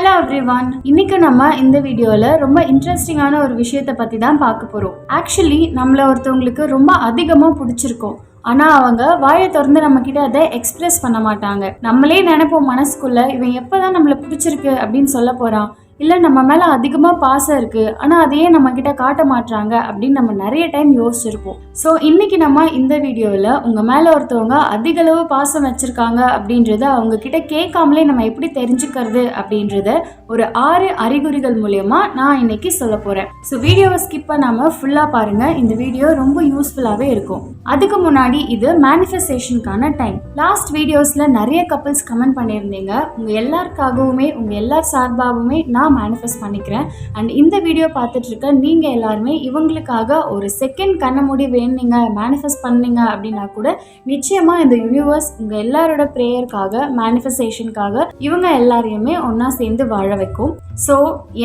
Hello everyone. இன்னைக்கு நம்ம இந்த வீடியோல ரொம்ப இன்ட்ரெஸ்டிங்கான ஒரு விஷயத்தை பத்தி தான் பார்க்க போறோம். ஆக்சுவலி நம்மள ஒருத்தவங்களுக்கு ரொம்ப அதிகமா பிடிச்சிருக்கும். ஆனா அவங்க வாயை திறந்து நம்ம கிட்ட அதை எக்ஸ்பிரஸ் பண்ண மாட்டாங்க. நம்மளே நினைப்போம் மனசுக்குள்ள, இவன் எப்பதான் நம்மள பிடிச்சிருக்கு அப்படின்னு சொல்ல போறான், இல்ல நம்ம மேல அதிகமா பாசம் இருக்கு ஆனா அதையே நம்ம கிட்ட காட்ட மாட்டாங்க அப்படின்னு நம்ம நிறைய டைம் யோசிச்சிருப்போம். ஸோ இன்னைக்கு நம்ம இந்த வீடியோவில் உங்க மேல ஒருத்தவங்க அதிக அளவு பாசம் வச்சிருக்காங்க அப்படின்றத அவங்க கிட்ட கேட்காமலே நம்ம எப்படி தெரிஞ்சுக்கிறது அப்படின்றத ஒரு 6 அறிகுறிகள் மூலமா நான் இன்னைக்கு சொல்ல போறேன். ஸோ வீடியோவை ஸ்கிப் பண்ணாம ஃபுல்லா பாருங்க. இந்த வீடியோ ரொம்ப யூஸ்ஃபுல்லாவே இருக்கும். அதுக்கு முன்னாடி இது மேனிஃபெஸ்டேஷனுக்கான டைம். லாஸ்ட் வீடியோஸ்ல நிறைய கப்பிள்ஸ் கமெண்ட் பண்ணியிருந்தீங்க. உங்க எல்லாருக்காகவுமே உங்க எல்லார் சார்பாகவுமே நான் மேனிஃபெஸ்ட் பண்ணிக்கிறேன். அண்ட் இந்த வீடியோ பார்த்துட்டு இருக்க நீங்க எல்லாருமே இவங்களுக்காக ஒரு செகண்ட் கண்ண மூடி வேணுங்க மேனிஃபெஸ்ட் பண்ணீங்க அப்படின்னா கூட நிச்சயமா இந்த யூனிவர்ஸ் உங்க எல்லாரோட ப்ரேயருக்காக மேனிஃபெஸ்டேஷனுக்காக இவங்க எல்லாரையுமே ஒன்னா சேர்ந்து வாழ வைக்கும். ஸோ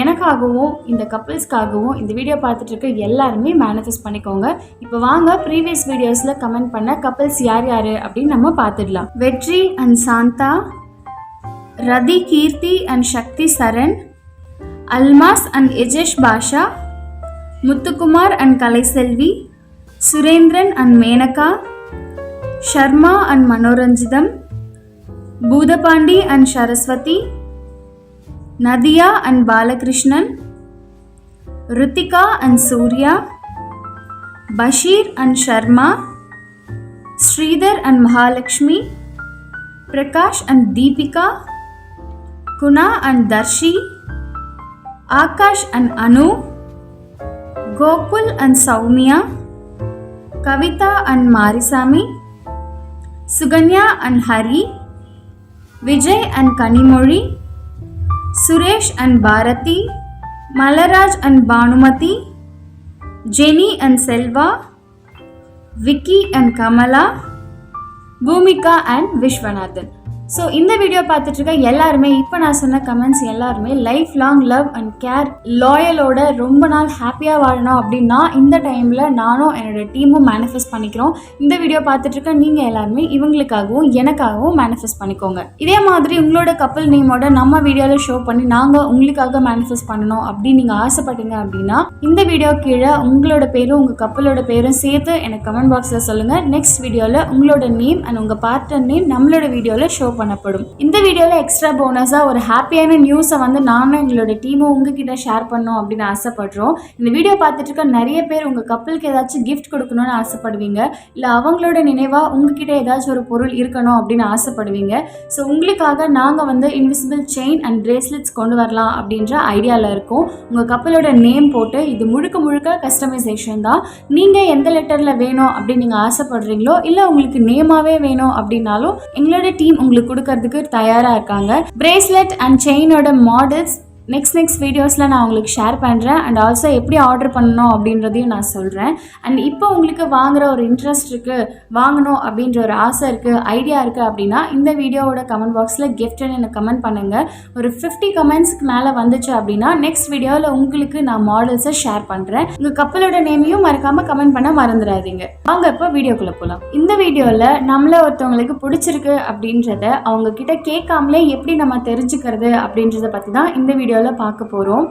எனக்காகவும் இந்த கப்பிள்ஸ்க்காகவும் இந்த வீடியோ பார்த்துட்டு இருக்க எல்லாருமே மேனிஃபெஸ்ட் பண்ணிக்கோங்க. இப்போ வாங்க ப்ரீவியஸ் வீடியோஸ்ல கமெண்ட் பண்ண கப்பிள்ஸ் யார் யாரு அப்படின்னு நம்ம பார்த்துடலாம். வெற்றி and Shanta, Rathi Keerthi and Sakthi Saran, Almas and Ejesh Basha, Muthukumar and Kalaiselvi, Surendran and Menaka, Sharma and Manoranjitham, Boothapandi and Saraswathi, Nadiya and Balakrishnan, Ruthika and Surya, Basheer and Sharma, Sridhar and Mahalakshmi, Prakash and Deepika, Guna and Dharshi, Akash and Anu, Gokul and Sowmiya, Kavitha and Marisamy, Sukanya and Hari, Vijay and Kanimozhi, Suresh and Bharathi, Malaraj and Banumathi, Jeni and Selva, Vicky and Kamala, Bhumika and Viswanathan. So இந்த வீடியோ பார்த்துட்டு இருக்க எல்லாருமே இப்போ நான் சொன்ன கமெண்ட்ஸ் எல்லாருமே life long love and care லாயலோட ரொம்ப நாள் ஹாப்பியாக வாழணும் அப்படின்னா இந்த டைமில் நானும் என்னோட டீமும் மேனிஃபெஸ்ட் பண்ணிக்கிறோம். இந்த வீடியோ பார்த்துட்டு இருக்க நீங்கள் எல்லாருமே இவங்களுக்காகவும் எனக்காகவும் மேனிஃபெஸ்ட் பண்ணிக்கோங்க. இதே மாதிரி உங்களோட கப்பல் நேமோட நம்ம வீடியோவில் ஷோ பண்ணி நாங்கள் உங்களுக்காக மேனிஃபெஸ்ட் பண்ணணும் அப்படின்னு நீங்கள் ஆசைப்பட்டீங்க அப்படின்னா இந்த வீடியோ கீழே உங்களோட பேரும் உங்கள் கப்பலோட பேரும் சேர்த்து எனக்கு கமெண்ட் பாக்ஸில் சொல்லுங்கள். நெக்ஸ்ட் வீடியோவில் உங்களோட நேம் அண்ட் உங்கள் பார்ட்னர் நேம் நம்மளோட வீடியோவில் ஷோ பண்ணப்படும். இந்த வீடியோல எக்ஸ்ட்ரா போனஸா ஒரு ஹாப்பியான நியூஸை நானும் எங்களோட டீமும் உங்ககிட்ட ஷேர் பண்ணோம் அப்படின்னு ஆசைப்படுறோம். இந்த வீடியோ பார்த்துட்டு இருக்க நிறைய பேர் உங்க கப்பலுக்கு ஏதாச்சும் கிஃப்ட் கொடுக்கணும்னு ஆசைப்படுவீங்க, இல்ல அவங்களோட நினைவா உங்ககிட்ட ஏதாச்சும் ஒரு பொருள் இருக்கணும் அப்படின்னு ஆசைப்படுவீங்க. ஸோ உங்களுக்காக நாங்க இன்விசிபிள் செயின் அண்ட் பிரேஸ்லெட்ஸ் கொண்டு வரலாம் அப்படின்ற ஐடியால இருக்கோம். உங்க கப்பலோட நேம் போட்டு இது முழுக்க முழுக்க கஸ்டமைசேஷன் தான். நீங்க எந்த லெட்டர்ல வேணும் அப்படின்னு நீங்க ஆசைப்படுறீங்களோ இல்ல உங்களுக்கு நேமாவே வேணும் அப்படின்னாலும் எங்களோட டீம் உங்களுக்கு கொடுக்கறதுக்கு தயாரா இருக்காங்க. பிரேஸ்லெட் அண்ட் செயினோட மாடல்ஸ் நெக்ஸ்ட் வீடியோஸில் நான் உங்களுக்கு ஷேர் பண்ணுறேன். அண்ட் ஆல்சோ எப்படி ஆர்டர் பண்ணணும் அப்படின்றதையும் நான் சொல்கிறேன். அண்ட் இப்போ உங்களுக்கு வாங்குகிற ஒரு இன்ட்ரெஸ்ட் இருக்குது, வாங்கணும் அப்படின்ற ஒரு ஆசை இருக்குது, ஐடியா இருக்குது அப்படின்னா இந்த வீடியோவோட கமெண்ட் பாக்ஸில் கிஃப்ட்னு எனக்கு கமெண்ட் பண்ணுங்கள். ஒரு 50 கமெண்ட்ஸ்க்கு மேலே வந்துச்சு அப்படின்னா நெக்ஸ்ட் வீடியோவில் உங்களுக்கு நான் மாடல்ஸை ஷேர் பண்ணுறேன். உங்கள் கப்பலோட நேமையும் மறக்காமல் கமெண்ட் பண்ண மறந்துடாதீங்க. வாங்க இப்போ வீடியோக்குள்ளே போகலாம். இந்த வீடியோவில் நம்மள ஒருத்தவங்களுக்கு பிடிச்சிருக்கு அப்படின்றத அவங்க கிட்ட கேட்காமலே எப்படி நம்ம தெரிஞ்சுக்கிறது அப்படின்றத பற்றி தான் இந்த வீடியோவில் பார்க்க போகிறோம்.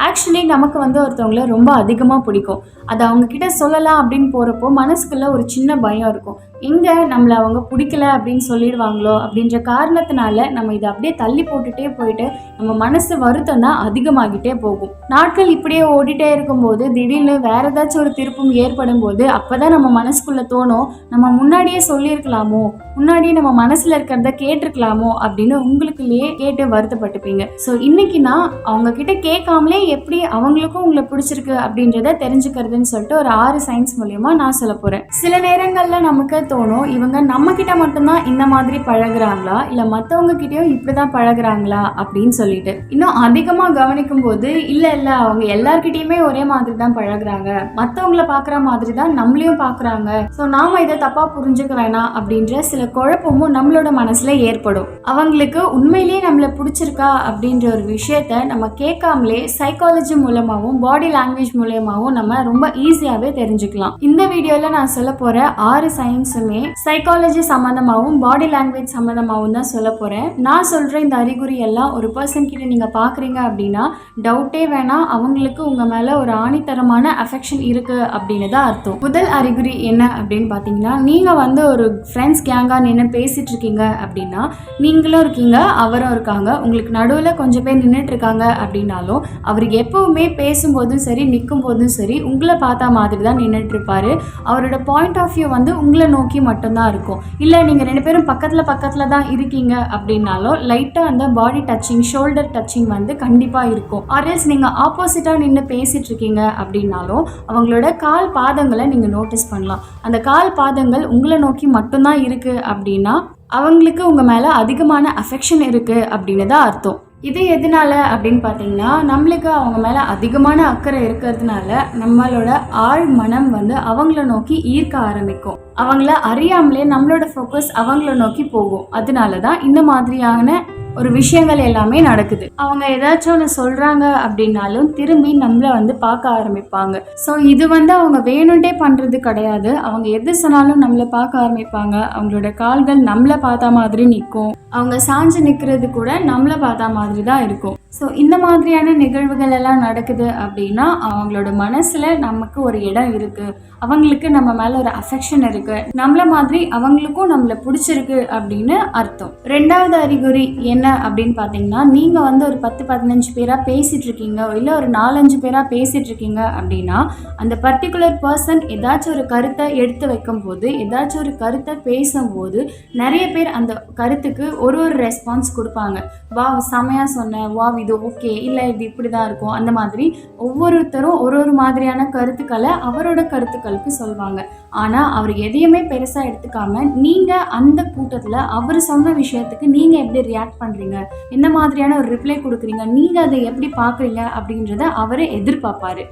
ஆக்சுவலி நமக்கு ஒருத்தவங்களை ரொம்ப அதிகமாக பிடிக்கும். அதை அவங்க கிட்ட சொல்லலாம் அப்படின்னு போகிறப்போ மனசுக்குள்ள ஒரு சின்ன பயம் இருக்கும். எங்கே நம்மளை அவங்க பிடிக்கல அப்படின்னு சொல்லிடுவாங்களோ அப்படின்ற காரணத்தினால நம்ம இதை அப்படியே தள்ளி போட்டுட்டே போயிட்டு நம்ம மனசு வருத்தம் தான் அதிகமாகிட்டே போகும். நாட்கள் இப்படியே ஓடிட்டே இருக்கும்போது திடீர்னு வேற ஏதாச்சும் ஒரு திருப்பம் ஏற்படும் போது அப்போதான் நம்ம மனசுக்குள்ள தோணும், நம்ம முன்னாடியே சொல்லியிருக்கலாமோ, முன்னாடியே நம்ம மனசுல இருக்கிறத கேட்டிருக்கலாமோ அப்படின்னு உங்களுக்குள்ளேயே கேட்டு வருத்தப்பட்டுப்பீங்க. ஸோ இன்னைக்கு நான் அவங்க கிட்ட கேட்காமலே எப்படி அவங்களுக்கும் உங்களை பிடிச்சிருக்கு அப்படின்றத தெரிஞ்சுக்கிறதுன்னு சொல்லிட்டு ஒரு 6 சயின்ஸ் மூலியமா நான் சொல்ல போறேன். சில நேரங்கள்ல நமக்கு தோணும், இவங்க நம்ம கிட்ட மட்டும்தான் இந்த மாதிரி பழகுறாங்களா இல்ல மத்தவங்க கிட்டயும் இப்படிதான் பழகுறாங்களா அப்படின்னு சொல்லிட்டு. இன்னும் அதிகமா கவனிக்கும் போது இல்ல அவங்க எல்லார்கிட்டயுமே ஒரே மாதிரி தான் பழகுறாங்க, மத்தவங்களை பாக்குற மாதிரி தான் நம்மளையும் பாக்குறாங்க, ஸோ நாம இதை தப்பா புரிஞ்சுக்க வேணாம் அப்படின்ற சில குழப்பமும் நம்மளோட மனசுல ஏற்படும். அவங்களுக்கு உண்மையிலேயே நம்மள பிடிச்சிருக்கா அப்படின்ற ஒரு விஷயத்த நம்ம கேட்காமலே சைக்காலஜி மூலமாகவும் பாடி லாங்குவேஜ் மூலமாகவும் நம்ம ரொம்ப ஈஸியாவே தெரிஞ்சுக்கலாம். இந்த வீடியோல நான் சொல்ல போற 6 சயின்ஸுமே சைக்காலஜி சம்பந்தமாகவும் பாடி லாங்குவேஜ் சம்பந்தமாகவும் தான் சொல்ல போறேன். நான் சொல்ற இந்த அறிகுறி எல்லாம் ஒரு பர்சன் கிட்ட நீங்கள் பார்க்குறீங்க அப்படின்னா டவுட்டே வேணாம், அவங்களுக்கு உங்கள் மேலே ஒரு ஆணித்தரமான அஃபெக்ஷன் இருக்குது அப்படின்னு தான் அர்த்தம். முதல் அறிகுறி என்ன அப்படின்னு பார்த்தீங்கன்னா, நீங்கள் வந்து ஒரு ஃப்ரெண்ட்ஸ் கேங்காக நின்று பேசிகிட்டு இருக்கீங்க அப்படின்னா, நீங்களும் இருக்கீங்க அவரும் இருக்காங்க, உங்களுக்கு நடுவில் கொஞ்சம் பேர் நின்றுட்டுருக்காங்க அப்படின்னாலும் அவர் எப்போவுமே பேசும்போதும் சரி நிற்கும் போதும் சரி உங்களை பார்த்தா மாதிரி தான் நின்றுட்டுருப்பார். அவரோட பாயிண்ட் ஆஃப் வியூ வந்து உங்களை நோக்கி மட்டும்தான் இருக்கும். இல்லை நீங்கள் 2 பேரும் பக்கத்தில் தான் இருக்கீங்க அப்படின்னாலும் லைட்டாக அந்த பாடி டச்சிங், ஷோல்டர் டச்சிங் வந்து கண்டிப்பாக இருக்கும். ஆர்எல்ஸ் நீங்கள் ஆப்போசிட்டாக நின்று பேசிகிட்டு இருக்கீங்க அப்படின்னாலும் அவங்களோட கால் பாதங்களை நீங்கள் நோட்டீஸ் பண்ணலாம். அந்த கால் பாதங்கள் உங்களை நோக்கி மட்டும்தான் இருக்குது அப்படின்னா அவங்களுக்கு உங்கள் மேலே அதிகமான அஃபெக்ஷன் இருக்குது அப்படின்னு தான் அர்த்தம். இது எதனால அப்படின்னு பார்த்தீங்கன்னா, நம்மளுக்கு அவங்க மேலே அதிகமான அக்கறை இருக்கிறதுனால நம்மளோட ஆழ் மனம் வந்து அவங்கள நோக்கி ஈர்க்க ஆரம்பிக்கும். அவங்கள அறியாமலே நம்மளோட ஃபோக்கஸ் அவங்கள நோக்கி போகும். அதனால தான் இந்த மாதிரியான ஒரு விஷயங்கள் எல்லாமே நடக்குது. அவங்க ஏதாச்சும் ஒன்று சொல்கிறாங்க அப்படின்னாலும் திரும்பி நம்மளை வந்து பார்க்க ஆரம்பிப்பாங்க. ஸோ இது வந்து அவங்க வேணுண்டே பண்ணுறது கிடையாது. அவங்க எது சொன்னாலும் நம்மளை பார்க்க ஆரம்பிப்பாங்க. அவங்களோட கால்கள் நம்மளை பார்த்தா மாதிரி நிற்கும். அவங்க சாஞ்சு நிற்கிறது கூட நம்மளை பார்த்தா மாதிரி தான் இருக்கும். ஸோ இந்த மாதிரியான நிகழ்வுகள் எல்லாம் நடக்குது அப்படின்னா அவங்களோட மனசில் நமக்கு ஒரு இடம் இருக்குது, அவங்களுக்கு நம்ம மேலே ஒரு அஃபெக்ஷன் இருக்குது, நம்மள மாதிரி அவங்களுக்கும் நம்மளை பிடிச்சிருக்கு அப்படின்னு அர்த்தம். 2வது அறிகுறி என்ன அப்படின்னு பார்த்தீங்கன்னா, நீங்கள் வந்து ஒரு 10-15 பேராக பேசிகிட்டு இருக்கீங்க, இல்லை ஒரு 4-5 பேராக பேசிகிட்டு இருக்கீங்க அப்படின்னா அந்த பர்டிகுலர் பர்சன் ஏதாச்சும் ஒரு கருத்தை எடுத்து வைக்கும்போது, ஏதாச்சும் ஒரு கருத்தை பேசும்போது நிறைய பேர் அந்த கருத்துக்கு ஒரு ரெஸ்பான்ஸ் கொடுப்பாங்க. வா செமையாக சொன்ன, வா இது ஓகே, இல்லை இது இப்படி தான் இருக்கும். அந்த மாதிரி ஒவ்வொருத்தரும் ஒரு மாதிரியான கருத்துக்களை அவரோட கருத்துக்களுக்கு சொல்லுவாங்க. ஆனால் அவர் எதையுமே பெருசாக எடுத்துக்காம நீங்கள் அந்த கூட்டத்தில் அவர் சொன்ன விஷயத்துக்கு நீங்கள் எப்படி ரியாக்ட் பண்ணுறீங்க, என்ன மாதிரியான ஒரு ரிப்ளை கொடுக்குறீங்க, நீங்கள் அதை எப்படி பார்க்குறீங்க அப்படின்றத அவர் எதிர்பார்ப்பார்.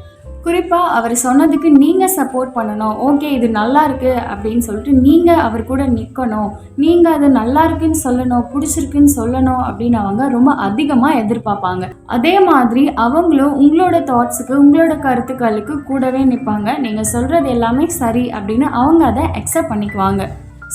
குறிப்பாக அவர் சொன்னதுக்கு நீங்கள் சப்போர்ட் பண்ணணும். ஓகே இது நல்லா இருக்குது அப்படின்னு சொல்லிட்டு நீங்கள் அவர் கூட நிற்கணும், நீங்கள் அது நல்லா இருக்குன்னு சொல்லணும், பிடிச்சிருக்குன்னு சொல்லணும் அப்படின்னு அவங்க ரொம்ப அதிகமாக எதிர்பார்ப்பாங்க. அதே மாதிரி அவங்களும் உங்களோட தாட்ஸுக்கு, உங்களோட கருத்துக்களுக்கு கூடவே நிற்பாங்க. நீங்கள் சொல்கிறது எல்லாமே சரி அப்படின்னு அவங்க அதை அக்செப்ட் பண்ணிக்குவாங்க.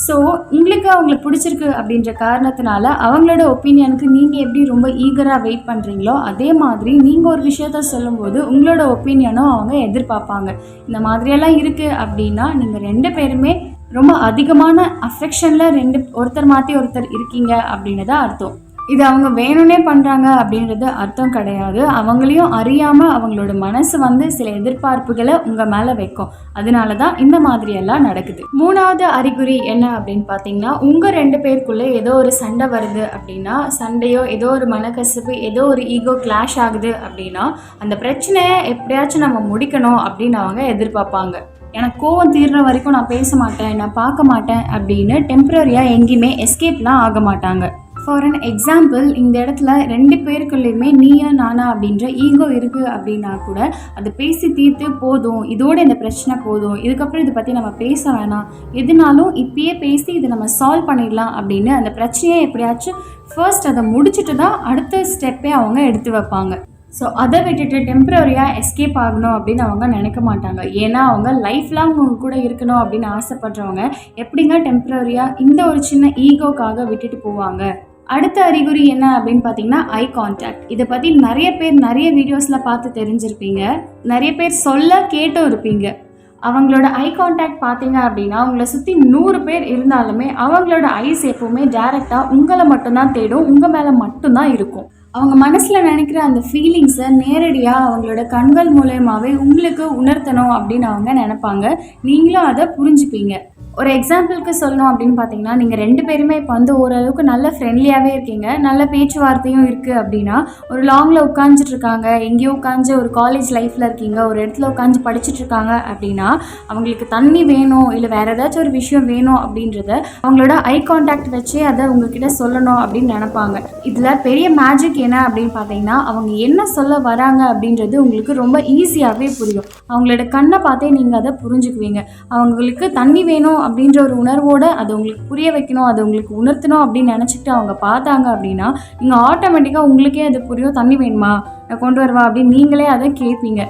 ஸோ உங்களுக்கு அவங்கள பிடிச்சிருக்கு அப்படின்ற காரணத்தினால அவங்களோட ஒப்பீனியனுக்கு நீங்கள் எப்படி ரொம்ப ஈகராக வெயிட் பண்ணுறீங்களோ அதே மாதிரி நீங்கள் ஒரு விஷயத்த சொல்லும்போது உங்களோட ஒப்பீனியனும் அவங்க எதிர்பார்ப்பாங்க. இந்த மாதிரியெல்லாம் இருக்குது அப்படின்னா நீங்கள் 2 பேருமே ரொம்ப அதிகமான அஃபெக்ஷனில் ஒருத்தர் மாற்றி ஒருத்தர் இருக்கீங்க அப்படின்னு தான் அர்த்தம். இது அவங்க வேணும்னே பண்ணுறாங்க அப்படின்றது அர்த்தம் கிடையாது. அவங்களையும் அறியாமல் அவங்களோட மனசு வந்து சில எதிர்பார்ப்புகளை உங்கள் மேலே வைக்கும். அதனால தான் இந்த மாதிரியெல்லாம் நடக்குது. 3வது அறிகுறி என்ன அப்படின்னு பார்த்தீங்கன்னா, உங்கள் 2 பேருக்குள்ளே ஏதோ ஒரு சண்டை வருது அப்படின்னா, சண்டையோ ஏதோ ஒரு மனக்கசப்பு, ஏதோ ஒரு ஈகோ கிளாஷ் ஆகுது அப்படின்னா அந்த பிரச்சனையை எப்படியாச்சும் நம்ம முடிக்கணும் அப்படின்னு அவங்க எதிர்பார்ப்பாங்க. எனக்கு கோவம் தீர்ற வரைக்கும் நான் பேச மாட்டேன், நான் பார்க்க மாட்டேன் அப்படின்னு டெம்பரரியாக எங்கேயுமே எஸ்கேப்லாம் ஆக மாட்டாங்க. ஃபார் அன் எக்ஸாம்பிள், இந்த இடத்துல 2 பேருக்குள்ளேயுமே நீயா நானா அப்படின்ற ஈகோ இருக்குது அப்படின்னா கூட அதை பேசி தீர்த்து போதும், இதோட இந்த பிரச்சனை போதும், இதுக்கப்புறம் இதை பற்றி நம்ம பேச வேணாம், எதுனாலும் இப்பயே பேசி இதை நம்ம சால்வ் பண்ணிடலாம் அப்படின்னு அந்த பிரச்சனையை எப்படியாச்சும் ஃபர்ஸ்ட் அதை முடிச்சுட்டு தான் அடுத்த ஸ்டெப்பே அவங்க எடுத்து வைப்பாங்க. ஸோ அதை விட்டுட்டு டெம்பரரியாக எஸ்கேப் ஆகணும் அப்படின்னு அவங்க நினைக்க மாட்டாங்க. ஏன்னா அவங்க லைஃப் லாங் அவங்க கூட இருக்கணும் அப்படின்னு ஆசைப்படுறவங்க எப்படிங்க டெம்பரரியாக இந்த ஒரு சின்ன ஈகோக்காக விட்டுட்டு போவாங்க. அடுத்த அறிகுறி என்ன அப்படின்னு பார்த்தீங்கன்னா ஐ கான்டாக்ட். இதை பற்றி நிறைய பேர் நிறைய வீடியோஸில் பார்த்து தெரிஞ்சிருப்பீங்க, நிறைய பேர் சொல்ல கேட்டும் இருப்பீங்க. அவங்களோட ஐ கான்டாக்ட் பார்த்தீங்க அப்படின்னா அவங்கள சுற்றி 100 பேர் இருந்தாலுமே அவங்களோட ஐஸ் எப்போவுமே டைரெக்டாக உங்களை மட்டும்தான் தேடும், உங்கள் மேலே மட்டும்தான் இருக்கும். அவங்க மனசில் நினைக்கிற அந்த ஃபீலிங்ஸை நேரடியாக அவங்களோட கண்கள் மூலமாகவே உங்களுக்கு உணர்த்தணும் அப்படின்னு அவங்க நினைப்பாங்க. நீங்களும் அதை புரிஞ்சுப்பீங்க. ஒரு எக்ஸாம்பிளுக்கு சொல்லணும் அப்படின்னு பார்த்தீங்கன்னா, நீங்கள் 2 பேருமே இப்போ வந்து ஓரளவுக்கு நல்ல ஃப்ரெண்ட்லியாகவே இருக்கீங்க, நல்ல பேச்சுவார்த்தையும் இருக்குது அப்படின்னா, ஒரு லாங்கில் உட்காந்துட்ருக்காங்க, எங்கேயோ உட்காந்து ஒரு காலேஜ் லைஃப்பில் இருக்கீங்க, ஒரு இடத்துல உட்காந்து படிச்சுட்ருக்காங்க அப்படின்னா அவங்களுக்கு தண்ணி வேணும் இல்லை வேறு ஏதாச்சும் ஒரு விஷயம் வேணும் அப்படின்றத அவங்களோட ஐ கான்டாக்ட் வச்சே அதை உங்ககிட்ட சொல்லணும் அப்படின்னு நினைப்பாங்க. இதில் பெரிய மேஜிக் என்ன அப்படின்னு பார்த்தீங்கன்னா, அவங்க என்ன சொல்ல வராங்க அப்படின்றது உங்களுக்கு ரொம்ப ஈஸியாகவே புரியும். அவங்களோட கண்ணை பார்த்தே நீங்கள் அதை புரிஞ்சுக்குவீங்க. அவங்களுக்கு தண்ணி வேணும் அப்படின்ற ஒரு உணர்வோடு அதை உங்களுக்கு புரிய வைக்கணும், அதை உங்களுக்கு உணர்த்தணும் அப்படின்னு நினச்சிக்கிட்டு அவங்க பார்த்தாங்க அப்படின்னா நீங்கள் ஆட்டோமேட்டிக்காக உங்களுக்கே அது புரியும். தண்ணி வேணுமா, நான் கொண்டு வருவா அப்படின்னு நீங்களே அதை கேட்பீங்க.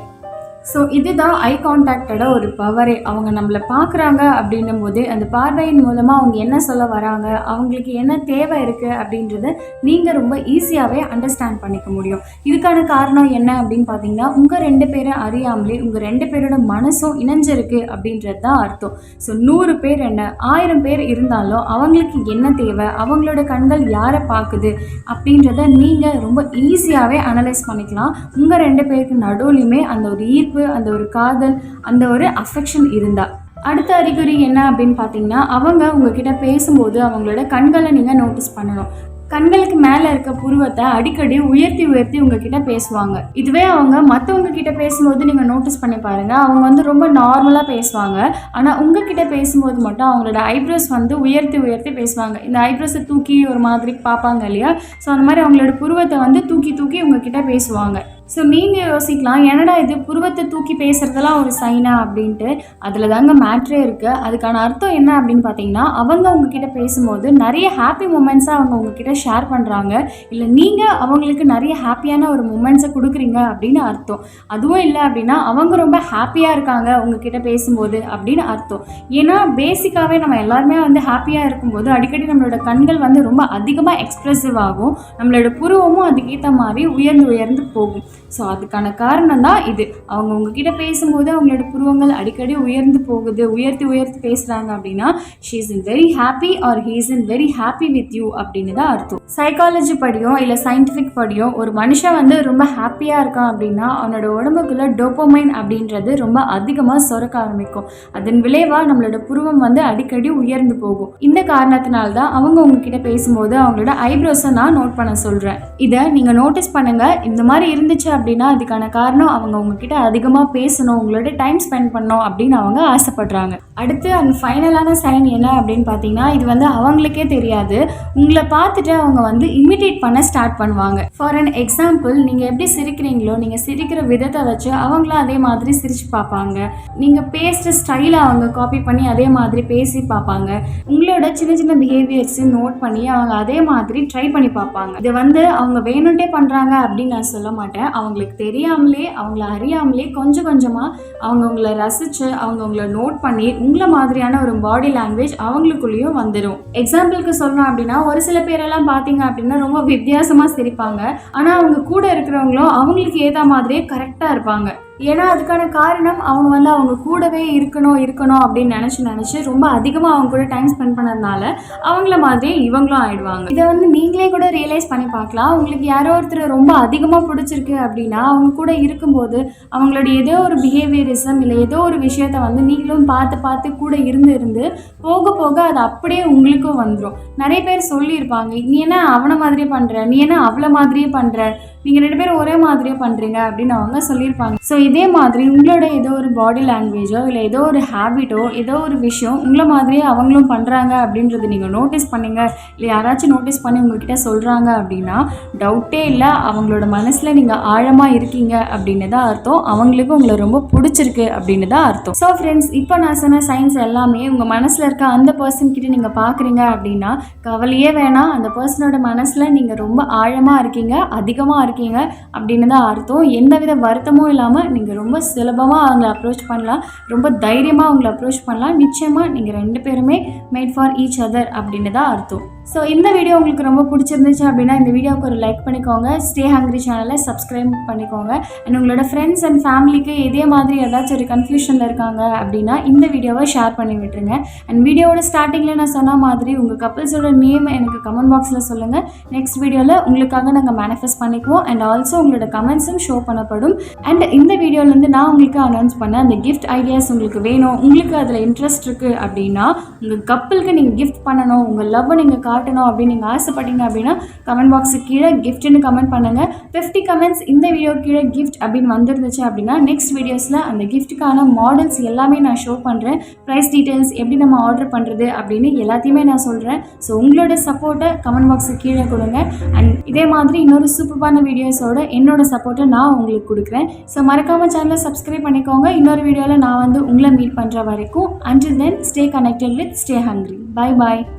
ஸோ இதுதான் ஐ கான்டாக்டோட ஒரு பவரே. அவங்க நம்மளை பார்க்குறாங்க அப்படின்னும் போது அந்த பார்வையின் மூலமாக அவங்க என்ன சொல்ல வராங்க, அவங்களுக்கு என்ன தேவை இருக்குது அப்படின்றத நீங்கள் ரொம்ப ஈஸியாகவே அண்டர்ஸ்டாண்ட் பண்ணிக்க முடியும். இதுக்கான காரணம் என்ன அப்படின்னு பார்த்தீங்கன்னா, உங்கள் 2 பேரை அறியாமலே உங்கள் 2 பேரோட மனசும் இணைஞ்சிருக்கு அப்படின்றது தான் அர்த்தம். ஸோ 100 பேர் என்ன 1000 பேர் இருந்தாலும் அவங்களுக்கு என்ன தேவை, அவங்களோட கண்கள் யாரை பார்க்குது அப்படின்றத நீங்கள் ரொம்ப ஈஸியாகவே அனலைஸ் பண்ணிக்கலாம். உங்கள் 2 பேருக்கு நடுவுலையுமே அந்த ஒரு ஈர்ப்பு, அந்த ஒரு காதல், அந்த ஒரு அஃபெக்ஷன் இருந்தா. அடுத்த அறிகுறி என்ன அப்படின்னு பார்த்தீங்கன்னா, அவங்க உங்ககிட்ட பேசும்போது அவங்களோட கண்களை நீங்கள் நோட்டீஸ் பண்ணணும். கண்களுக்கு மேலே இருக்க புருவத்தை அடிக்கடி உயர்த்தி உயர்த்தி உங்ககிட்ட பேசுவாங்க. இதுவே அவங்க மற்றவங்க கிட்ட பேசும்போது நீங்கள் நோட்டீஸ் பண்ணி பாருங்கள், அவங்க வந்து ரொம்ப நார்மலாக பேசுவாங்க. ஆனால் உங்ககிட்ட பேசும்போது மட்டும் அவங்களோட ஐப்ரோஸ் வந்து உயர்த்தி உயர்த்தி பேசுவாங்க. இந்த ஐப்ரோஸை தூக்கி ஒரு மாதிரி பார்ப்பாங்க இல்லையா, ஸோ அந்த மாதிரி அவங்களோட புருவத்தை வந்து தூக்கி தூக்கி உங்ககிட்ட பேசுவாங்க. ஸோ நீங்கள் யோசிக்கலாம், என்னடா இது புருவத்தை தூக்கி பேசுகிறதெல்லாம் ஒரு சைனா அப்படின்ட்டு. அதில் தாங்க மேட்ரே இருக்குது. அதுக்கான அர்த்தம் என்ன அப்படின்னு பார்த்தீங்கன்னா, அவங்க உங்ககிட்ட பேசும்போது நிறைய ஹாப்பி மூமெண்ட்ஸாக அவங்க உங்ககிட்ட ஷேர் பண்ணுறாங்க, இல்லை நீங்கள் அவங்களுக்கு நிறைய ஹாப்பியான ஒரு மூமெண்ட்ஸை கொடுக்குறீங்க அப்படின்னு அர்த்தம். அதுவும் இல்லை அப்படின்னா அவங்க ரொம்ப ஹாப்பியாக இருக்காங்க உங்ககிட்ட பேசும்போது அப்படின்னு அர்த்தம். ஏன்னா பேசிக்காகவே நம்ம எல்லாருமே வந்து ஹாப்பியாக இருக்கும்போது அடிக்கடி நம்மளோட கண்கள் வந்து ரொம்ப அதிகமாக எக்ஸ்ப்ரெசிவ் ஆகும், நம்மளோட புருவமும் அதுக்கேற்ற மாதிரி உயர்ந்து உயர்ந்து போகும். ஸோ அதுக்கான காரணம் தான் இது. அவங்க உங்ககிட்ட பேசும்போது அவங்களோட புருவங்கள் அடிக்கடி உயர்ந்து போகுது, உயர்த்தி உயர்த்தி பேசுகிறாங்க அப்படின்னா she is in very happy or he is in very happy with you அப்படின்னு தான் அர்த்தம். சைக்காலஜி படியும் இல்லை சயின்டிஃபிக் படியும் ஒரு மனுஷன் வந்து ரொம்ப ஹாப்பியாக இருக்கான் அப்படின்னா அவனோட உடம்புக்குள்ள டோபமைன் அப்படின்றது ரொம்ப அதிகமாக சுரக்க ஆரம்பிக்கும். அதன் விளைவாக நம்மளோட புருவம் வந்து அடிக்கடி உயர்ந்து போகும். இந்த காரணத்தினால்தான் அவங்க உங்ககிட்ட பேசும்போது அவங்களோட ஐப்ரோஸை நான் நோட் பண்ண சொல்கிறேன். இதை நீங்கள் நோட்டீஸ் பண்ணுங்கள். இந்த மாதிரி இருந்துச்சு அப்படின்னா அதுக்கான காரணம் அவங்க உங்ககிட்ட அதிகமாக பேசணும், உங்களோட டைம் ஸ்பெண்ட் பண்ணணும் அப்படின்னு அவங்க ஆசைப்படுறாங்க. அடுத்து அந்த ஃபைனலான சைன் என்ன அப்படின்னு பார்த்தீங்கன்னா, இது வந்து அவங்களுக்கே தெரியாது, உங்களை பார்த்துட்டு அவங்க வந்து இமிட்டேட் பண்ண ஸ்டார்ட் பண்ணுவாங்க. ஃபார் அன் எக்ஸாம்பிள், நீங்கள் எப்படி சிரிக்கிறீங்களோ நீங்கள் சிரிக்கிற விதத்தை வச்சு அவங்களும் அதே மாதிரி சிரிச்சு பார்ப்பாங்க. நீங்கள் பேசுகிற ஸ்டைலை அவங்க காப்பி பண்ணி அதே மாதிரி பேசி பார்ப்பாங்க. உங்களோட சின்ன சின்ன பிஹேவியர்ஸையும் நோட் பண்ணி அவங்க அதே மாதிரி ட்ரை பண்ணி பார்ப்பாங்க. இது வந்து அவங்க வேணும்ட்டே பண்ணுறாங்க அப்படின்னு நான் சொல்ல மாட்டேன். அவங்களுக்கு தெரியாமலே அவங்கள அறியாமலே கொஞ்சம் கொஞ்சமாக அவங்க உங்களை ரசித்து அவங்க உங்களை நோட் பண்ணி உங்களை மாதிரியான ஒரு பாடி லாங்குவேஜ் அவங்களுக்குள்ளேயும் வந்துடும். எக்ஸாம்பிளுக்கு சொல்லணும் அப்படின்னா, ஒரு சில பேரெல்லாம் பார்த்தீங்க அப்படின்னா ரொம்ப வித்தியாசமாக சிரிப்பாங்க, ஆனால் அவங்க கூட இருக்கிறவங்களும் அவங்களுக்கு ஏற்ற மாதிரியே கரெக்டாக இருப்பாங்க. ஏன்னா அதுக்கான காரணம் அவங்க வந்து அவங்க கூடவே இருக்கணும் அப்படின்னு நினச்சி ரொம்ப அதிகமாக அவங்க கூட டைம் ஸ்பெண்ட் பண்ணதுனால அவங்கள மாதிரியே இவங்களும் ஆயிடுவாங்க. இதை வந்து நீங்களே கூட ரியலைஸ் பண்ணி பார்க்கலாம். உங்களுக்கு யாரோ ஒருத்தர் ரொம்ப அதிகமாக பிடிச்சிருக்கு அப்படின்னா அவங்க கூட இருக்கும்போது அவங்களோட ஏதோ ஒரு பிஹேவியரிசம் இல்லை ஏதோ ஒரு விஷயத்த வந்து நீங்களும் பார்த்து கூட இருந்து போக போக அது அப்படியே உங்களுக்கும் வந்துடும். நிறைய பேர் சொல்லியிருப்பாங்க, நீ என்ன அவனை மாதிரியே பண்ணுற, நீ என்ன அவளை மாதிரியே பண்ணுற, நீங்கள் 2 பேரும் ஒரே மாதிரியே பண்ணுறீங்க அப்படின்னு அவங்க சொல்லியிருப்பாங்க. ஸோ இதே மாதிரி உங்களோட ஏதோ ஒரு பாடி லாங்குவேஜோ இல்லை ஏதோ ஒரு ஹேபிட்டோ ஏதோ ஒரு விஷயம் உங்களை மாதிரியே அவங்களும் பண்ணுறாங்க அப்படின்றது நீங்கள் நோட்டீஸ் பண்ணீங்க, இல்லை யாராச்சும் நோட்டீஸ் பண்ணி உங்ககிட்ட சொல்கிறாங்க அப்படின்னா டவுட்டே இல்லை, அவங்களோட மனசில் நீங்கள் ஆழமாக இருக்கீங்க அப்படின்னு தான் அர்த்தம். அவங்களுக்கு உங்களை ரொம்ப பிடிச்சிருக்கு அப்படின்னு தான் அர்த்தம். ஸோ ஃப்ரெண்ட்ஸ், இப்போ நான் சொன்ன சயின்ஸ் எல்லாமே உங்கள் மனசில் இருக்க அந்த பர்சன் கிட்ட நீங்கள் பார்க்குறீங்க அப்படின்னா கவலையே வேணாம், அந்த பர்சனோட மனசில் நீங்கள் ரொம்ப ஆழமாக இருக்கீங்க, அதிகமாக இருக்கீங்க அப்படின்னு தான் அர்த்தம். எந்தவித வருத்தமும் இல்லாமல் நீங்கள் ரொம்ப சுலபமாக அவங்கள அப்ரோச் பண்ணலாம், ரொம்ப தைரியமாக அவங்கள அப்ரோச் பண்ணலாம். நிச்சயமாக நீங்கள் 2 பேருமே மேட் ஃபார் ஈச் அதர் அப்படின்னு தான் அர்த்தம். ஸோ இந்த வீடியோ உங்களுக்கு ரொம்ப பிடிச்சிருந்துச்சு அப்படின்னா இந்த வீடியோவுக்கு ஒரு லைக் பண்ணிக்கோங்க, ஸ்டே ஹங்க்ரி சேனலை சப்ஸ்கிரைப் பண்ணிக்கோங்க. அண்ட் உங்களோட ஃப்ரெண்ட்ஸ் அண்ட் ஃபேமிலிக்கு இதே மாதிரி ஏதாச்சும் ஒரு கன்ஃபியூஷனில் இருக்காங்க அப்படின்னா இந்த வீடியோவை ஷேர் பண்ணி விட்டுருங்க. அண்ட் வீடியோவோட ஸ்டார்டிங்கில் நான் சொன்ன மாதிரி உங்கள் கப்பிள்ஸோட நேம் எனக்கு கமெண்ட் பாக்ஸில் சொல்லுங்கள். நெக்ஸ்ட் வீடியோவில் உங்களுக்காக நாங்கள் மேனிஃபெஸ்ட் பண்ணிக்குவோம். அண்ட் ஆல்சோ உங்களோட கமெண்ட்ஸும் ஷோ பண்ணப்படும். அண்ட் இந்த வீடியோலேருந்து நான் உங்களுக்கு அனௌன்ஸ் பண்ண அந்த கிஃப்ட் ஐடியாஸ் உங்களுக்கு வேணும், உங்களுக்கு அதில் இன்ட்ரெஸ்ட் இருக்குது அப்படின்னா உங்கள் கப்பிளுக்கு நீங்கள் கிஃப்ட் பண்ணணும், உங்கள் லவ்வை நீங்கள் காட்டணும் அப்படின்னு நீங்கள் ஆசைப்பட்டீங்க அப்படின்னா கமெண்ட் பாக்ஸுக்கு கீழே கிஃப்ட்னு கமெண்ட் பண்ணுங்கள். 50 கமெண்ட்ஸ் இந்த வீடியோ கீழே கிஃப்ட் அப்படின்னு வந்துருந்துச்சு அப்படின்னா நெக்ஸ்ட் வீடியோஸில் அந்த கிஃப்ட்டுக்கான மாடல்ஸ் எல்லாமே நான் ஷோ பண்ணுறேன். ப்ரைஸ் டீட்டெயில்ஸ், எப்படி நம்ம ஆர்டர் பண்ணுறது அப்படின்னு எல்லாத்தையுமே நான் சொல்கிறேன். ஸோ உங்களோட சப்போர்ட்டை கமெண்ட் பாக்ஸுக்கு கீழே கொடுங்க. அண்ட் இதே மாதிரி இன்னொரு சூப்பரான வீடியோஸோட என்னோட சப்போர்ட்டை நான் உங்களுக்கு கொடுக்குறேன். ஸோ மறக்காமல் சேனலை சப்ஸ்கிரைப் பண்ணிக்கோங்க. இன்னொரு வீடியோவில் நான் வந்து உங்களை மீட் பண்ணுற வரைக்கும் until then stay connected with Stay Hungry. Bye bye.